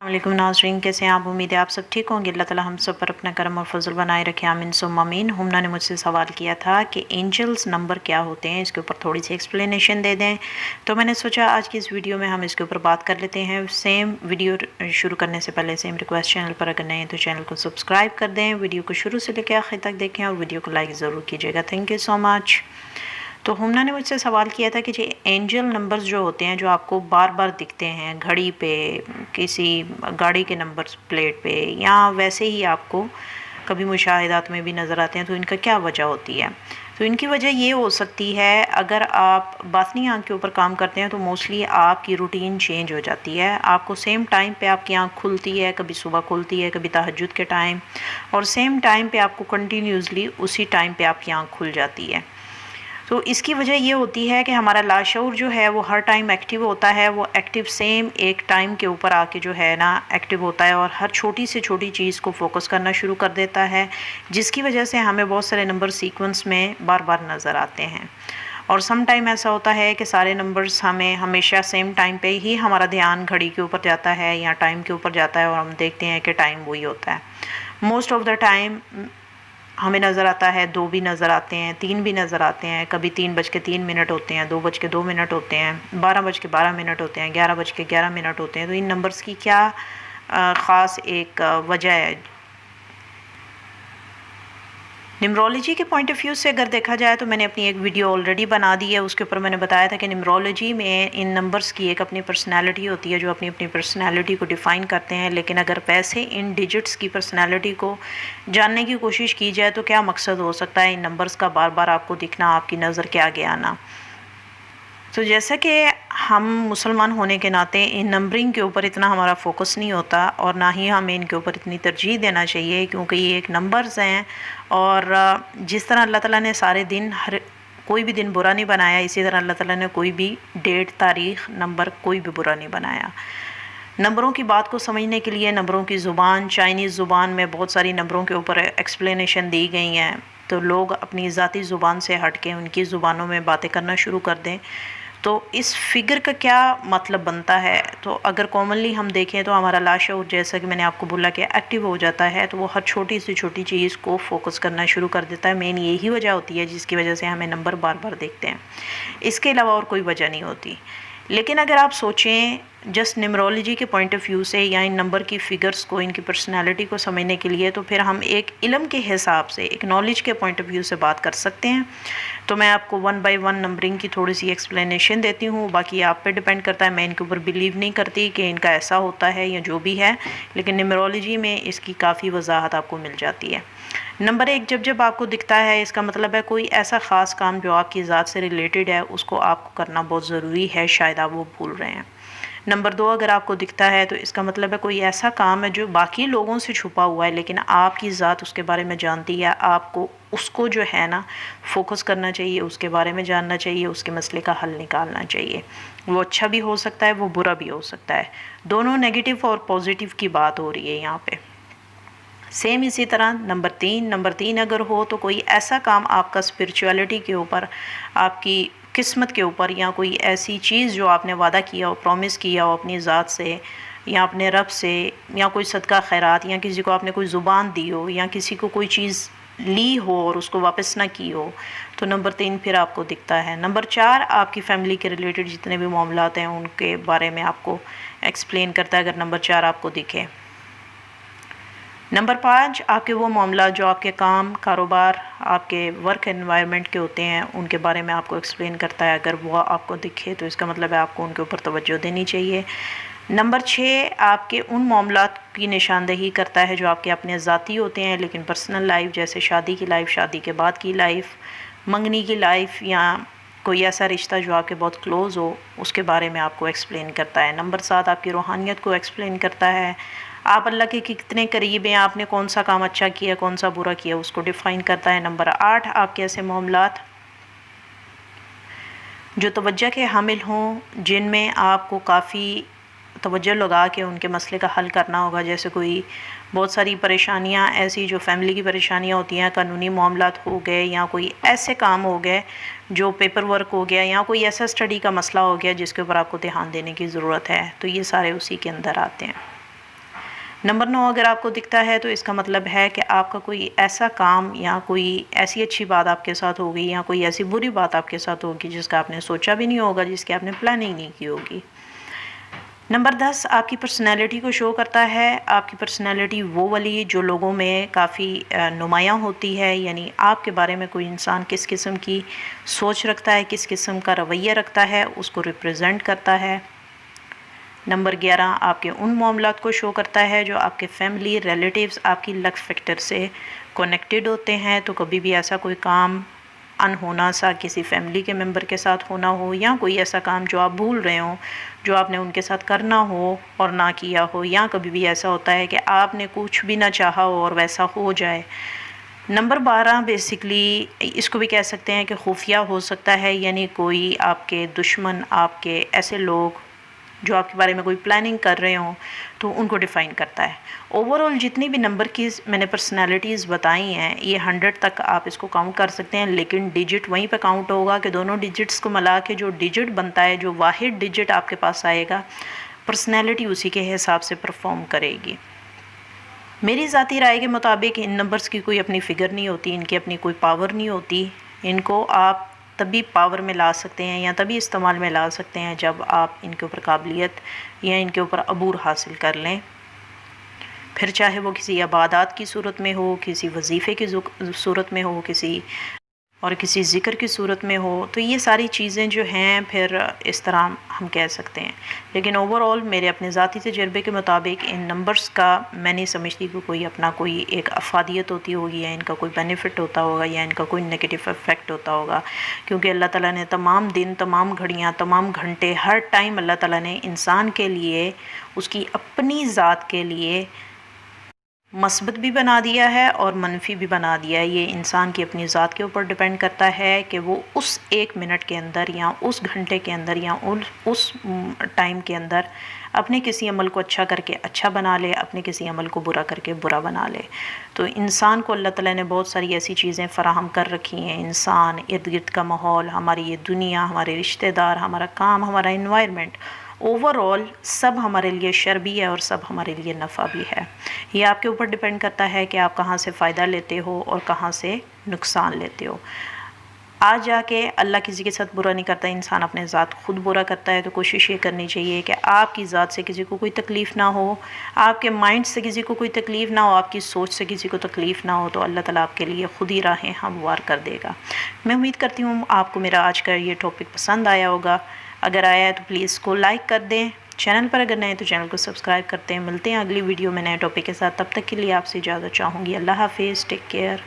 वालेकुम नाज़रीन, कैसे हैं आप? उम्मीद है आप सब ठीक होंगे। अल्लाह ताला हम सब पर अपना करम और फजल बनाए रखे, आमीन सुम्मा आमीन। हुमना ने मुझसे सवाल किया था कि एंजल्स नंबर क्या होते हैं, इसके ऊपर थोड़ी सी एक्सप्लेनेशन दे दें। तो मैंने सोचा आज की इस वीडियो में हम इसके ऊपर बात कर लेते हैं। सेम वीडियो शुरू करने से पहले सेम रिक्वेस्ट, चैनल पर अगर नए हैं तो चैनल को सब्सक्राइब कर दें, वीडियो को शुरू से लेकर आखिर तक देखें और वीडियो को लाइक ज़रूर कीजिएगा। Thank you so much. तो हुमना ने मुझसे सवाल किया था कि जी एंजल नंबर्स जो होते हैं, जो आपको बार बार दिखते हैं घड़ी पे, किसी गाड़ी के नंबर प्लेट पे, या वैसे ही आपको कभी मुशाहिदात में भी नज़र आते हैं, तो इनका क्या वजह होती है? तो इनकी वजह ये हो सकती है, अगर आप बातनी आँख के ऊपर काम करते हैं तो मोस्टली आपकी रूटीन चेंज हो जाती है। आपको सेम टाइम पे आपकी आँख खुलती है, कभी सुबह खुलती है, कभी तहज्जुद के टाइम, और सेम टाइम पे आपको कंटिन्यूसली उसी टाइम पे आपकी आँख खुल जाती है। तो इसकी वजह ये होती है कि हमारा लाशऊर जो है वो हर टाइम एक्टिव होता है। वो एक्टिव सेम एक टाइम के ऊपर आके जो है ना एक्टिव होता है और हर छोटी से छोटी चीज़ को फोकस करना शुरू कर देता है, जिसकी वजह से हमें बहुत सारे नंबर सीक्वेंस में बार बार नज़र आते हैं। और सम टाइम ऐसा होता है कि सारे नंबर्स हमें हमेशा सेम टाइम पे ही हमारा ध्यान घड़ी के ऊपर जाता है या टाइम के ऊपर जाता है और हम देखते हैं कि टाइम वही होता है। मोस्ट ऑफ द टाइम हमें नज़र आता है 2 भी नज़र आते हैं, 3 भी नज़र आते हैं, कभी 3:03 होते हैं, 2:02 होते हैं, 12:12 होते हैं, 11:11 होते हैं। तो इन नंबर्स की क्या ख़ास एक वजह है? न्यूमरोलॉजी के पॉइंट ऑफ व्यू से अगर देखा जाए तो मैंने अपनी एक वीडियो ऑलरेडी बना दी है। उसके ऊपर मैंने बताया था कि न्यूमरोलॉजी में इन नंबर्स की एक अपनी पर्सनालिटी होती है, जो अपनी अपनी पर्सनालिटी को डिफ़ाइन करते हैं। लेकिन अगर वैसे इन डिजिट्स की पर्सनालिटी को जानने की कोशिश की जाए तो क्या मकसद हो सकता है इन नंबर्स का बार बार आपको दिखना, आपकी नज़र के आगे आना? तो जैसा कि हम मुसलमान होने के नाते इन नंबरिंग के ऊपर इतना हमारा फोकस नहीं होता और ना ही हमें इनके ऊपर इतनी तरजीह देना चाहिए, क्योंकि ये एक नंबर्स हैं। और जिस तरह अल्लाह ताला ने सारे दिन, हर कोई भी दिन बुरा नहीं बनाया, इसी तरह अल्लाह ताला ने कोई भी डेट, तारीख़, नंबर कोई भी बुरा नहीं बनाया। नंबरों की बात को समझने के लिए नंबरों की ज़ुबान, चाइनीज़ ज़ुबान में बहुत सारी नंबरों के ऊपर एक्सप्लेनेशन दी गई हैं। तो लोग अपनी ज़ाती ज़ुबान से हट के उनकी ज़ुबानों में बातें करना शुरू कर दें। तो इस फिगर का क्या मतलब बनता है? तो अगर कॉमनली हम देखें तो हमारा लाशऊर, जैसा कि मैंने आपको बोला, कि एक्टिव हो जाता है, तो वो हर छोटी से छोटी चीज़ को फोकस करना शुरू कर देता है। मेन यही वजह होती है जिसकी वजह से हमें नंबर बार बार देखते हैं। इसके अलावा और कोई वजह नहीं होती। लेकिन अगर आप सोचें जस्ट न्यूमरोलॉजी के पॉइंट ऑफ व्यू से, या इन नंबर की फ़िगर्स को, इनकी पर्सनालिटी को समझने के लिए, तो फिर हम एक इल्म के हिसाब से, एक नॉलेज के पॉइंट ऑफ व्यू से बात कर सकते हैं। तो मैं आपको 1 बाय 1 नंबरिंग की थोड़ी सी एक्सप्लेनेशन देती हूँ। बाकी आप पे डिपेंड करता है। मैं इनके ऊपर बिलीव नहीं करती कि इनका ऐसा होता है या जो भी है, लेकिन न्यूमरोलॉजी में इसकी काफ़ी वजाहत आपको मिल जाती है। नंबर 1 जब जब आपको दिखता है, इसका मतलब है कोई ऐसा ख़ास काम जो आपकी ज़ात से रिलेटेड है, उसको आपको करना बहुत ज़रूरी है, शायद आप वो भूल रहे हैं। नंबर 2 अगर आपको दिखता है तो इसका मतलब है कोई ऐसा काम है जो बाकी लोगों से छुपा हुआ है, लेकिन आपकी ज़ात उसके बारे में जानती है। आपको उसको जो है ना फोकस करना चाहिए, उसके बारे में जानना चाहिए, उसके मसले का हल निकालना चाहिए। वो अच्छा भी हो सकता है, वो बुरा भी हो सकता है। दोनों नेगेटिव और पॉजिटिव की बात हो रही है यहाँ पे। सेम इसी तरह नंबर 3 अगर हो तो कोई ऐसा काम आपका स्पिरिचुअलिटी के ऊपर, आपकी किस्मत के ऊपर, या कोई ऐसी चीज़ जो आपने वादा किया हो, प्रॉमिस किया हो अपनी ज़ात से या अपने रब से, या कोई सदका खैरात, या किसी को आपने कोई ज़ुबान दी हो, या किसी को कोई चीज़ ली हो और उसको वापस ना की हो, तो नंबर 3 फिर आपको दिखता है। नंबर 4 आपकी फ़ैमिली के रिलेटेड जितने भी मामलात हैं उनके बारे में आपको एक्सप्लेन करता है, अगर नंबर 4 आपको दिखे। नंबर 5 आपके वो मामला जो आपके काम, कारोबार, आपके वर्क एनवायरनमेंट के होते हैं, उनके बारे में आपको एक्सप्लेन करता है। अगर वो आपको दिखे तो इसका मतलब है आपको उनके ऊपर तवज्जो देनी चाहिए। नंबर 6 आपके उन मामलात की निशानदेही करता है जो आपके अपने ज़ाती होते हैं, लेकिन पर्सनल लाइफ, जैसे शादी की लाइफ, शादी के बाद की लाइफ, मंगनी की लाइफ, या कोई ऐसा रिश्ता जो आपके बहुत क्लोज़ हो, उसके बारे में आपको एक्सप्लेन करता है। नंबर 7 आपकी रूहानियत को एक्सप्लेन करता है। آپ اللہ کے کتنے قریب ہیں، آپ نے کون سا کام اچھا کیا، کون سا برا کیا، اس کو ڈیفائن کرتا ہے۔ نمبر 8، آپ کے ایسے معاملات جو توجہ کے حامل ہوں، جن میں آپ کو کافی توجہ لگا کے ان کے مسئلے کا حل کرنا ہوگا، جیسے کوئی بہت ساری پریشانیاں ایسی جو فیملی کی پریشانیاں ہوتی ہیں، قانونی معاملات ہو گئے، یا کوئی ایسے کام ہو گئے جو پیپر ورک ہو گیا، یا کوئی ایسا اسٹڈی کا مسئلہ ہو گیا جس کے اوپر آپ کو دھیان دینے کی ضرورت ہے، تو یہ سارے اسی کے اندر آتے ہیں۔ نمبر 9 اگر آپ کو دکھتا ہے تو اس کا مطلب ہے کہ آپ کا کوئی ایسا کام یا کوئی ایسی اچھی بات آپ کے ساتھ ہوگی، یا کوئی ایسی بری بات آپ کے ساتھ ہوگی جس کا آپ نے سوچا بھی نہیں ہوگا، جس کی آپ نے پلاننگ نہیں کی ہوگی۔ نمبر 10 آپ کی پرسنالٹی کو شو کرتا ہے۔ آپ کی پرسنالٹی وہ والی جو لوگوں میں کافی نمایاں ہوتی ہے، یعنی آپ کے بارے میں کوئی انسان کس قسم کی سوچ رکھتا ہے، کس قسم کا رویہ رکھتا ہے، اس کو ریپرزینٹ کرتا ہے۔ نمبر 11 آپ کے ان معاملات کو شو کرتا ہے جو آپ کے فیملی ریلیٹیوز آپ کی لک فیکٹر سے کنیکٹڈ ہوتے ہیں، تو کبھی بھی ایسا کوئی کام انہونا سا کسی فیملی کے ممبر کے ساتھ ہونا ہو، یا کوئی ایسا کام جو آپ بھول رہے ہوں، جو آپ نے ان کے ساتھ کرنا ہو اور نہ کیا ہو، یا کبھی بھی ایسا ہوتا ہے کہ آپ نے کچھ بھی نہ چاہا ہو اور ویسا ہو جائے۔ نمبر 12 بیسکلی اس کو بھی کہہ سکتے ہیں کہ خفیہ ہو سکتا ہے، یعنی کوئی آپ کے دشمن، آپ کے ایسے لوگ جو آپ کے بارے میں کوئی پلاننگ کر رہے ہوں تو ان کو ڈیفائن کرتا ہے۔ اوورآل جتنی بھی نمبر کی میں نے پرسنالٹیز بتائی ہیں، یہ 100 تک آپ اس کو کاؤنٹ کر سکتے ہیں، لیکن ڈیجٹ وہیں پہ کاؤنٹ ہوگا کہ دونوں ڈیجٹس کو ملا کے جو ڈیجٹ بنتا ہے، جو واحد ڈیجٹ آپ کے پاس آئے گا، پرسنالٹی اسی کے حساب سے پرفارم کرے گی۔ میری ذاتی رائے کے مطابق ان نمبرز کی کوئی اپنی فگر نہیں ہوتی، ان کی اپنی کوئی پاور نہیں ہوتی، ان کو آپ تبھی پاور میں لا سکتے ہیں یا تبھی استعمال میں لا سکتے ہیں جب آپ ان کے اوپر قابلیت یا ان کے اوپر عبور حاصل کر لیں، پھر چاہے وہ کسی عبادات کی صورت میں ہو، کسی وظیفے کی صورت میں ہو، کسی ذکر کی صورت میں ہو، تو یہ ساری چیزیں جو ہیں پھر اس طرح ہم کہہ سکتے ہیں۔ لیکن اوورآل میرے اپنے ذاتی تجربے کے مطابق ان نمبرز کا میں نہیں سمجھتی کہ کوئی ایک افادیت ہوتی ہوگی، یا ان کا کوئی بینیفٹ ہوتا ہوگا، یا ان کا کوئی نیگیٹو افیکٹ ہوتا ہوگا، کیونکہ اللہ تعالیٰ نے تمام دن، تمام گھڑیاں، تمام گھنٹے، ہر ٹائم اللہ تعالیٰ نے انسان کے لیے، اس کی اپنی ذات کے لیے مثبت بھی بنا دیا ہے اور منفی بھی بنا دیا ہے۔ یہ انسان کی اپنی ذات کے اوپر ڈیپینڈ کرتا ہے کہ وہ اس 1 منٹ کے اندر، یا اس گھنٹے کے اندر، یا اس ٹائم کے اندر اپنے کسی عمل کو اچھا کر کے اچھا بنا لے، اپنے کسی عمل کو برا کر کے برا بنا لے۔ تو انسان کو اللہ تعالیٰ نے بہت ساری ایسی چیزیں فراہم کر رکھی ہیں، انسان، ارد گرد کا ماحول، ہماری یہ دنیا، ہمارے رشتہ دار، ہمارا کام، ہمارا انوائرمنٹ، اوورآل سب ہمارے لیے شر بھی ہے اور سب ہمارے لیے نفع بھی ہے۔ یہ آپ کے اوپر ڈیپینڈ کرتا ہے کہ آپ کہاں سے فائدہ لیتے ہو اور کہاں سے نقصان لیتے ہو۔ آج جا کے اللہ کسی کے ساتھ برا نہیں کرتا، انسان اپنے ذات خود برا کرتا ہے، تو کوشش یہ کرنی چاہیے کہ آپ کی ذات سے کسی کو کوئی تکلیف نہ ہو، آپ کے مائنڈ سے کسی کو کوئی تکلیف نہ ہو، آپ کی سوچ سے کسی کو تکلیف نہ ہو، تو اللہ تعالیٰ آپ کے لیے خود ہی راہیں ہموار کر دے گا۔ میں امید کرتی ہوں آپ کو میرا آج کا یہ ٹاپک پسند آیا ہوگا۔ اگر آیا ہے تو پلیز اس کو لائک کر دیں، چینل پر اگر نئے تو چینل کو سبسکرائب کرتے ہیں۔ ملتے ہیں اگلی ویڈیو میں نئے ٹاپک کے ساتھ، تب تک کے لیے آپ سے اجازت چاہوں گی۔ اللہ حافظ، ٹیک کیئر۔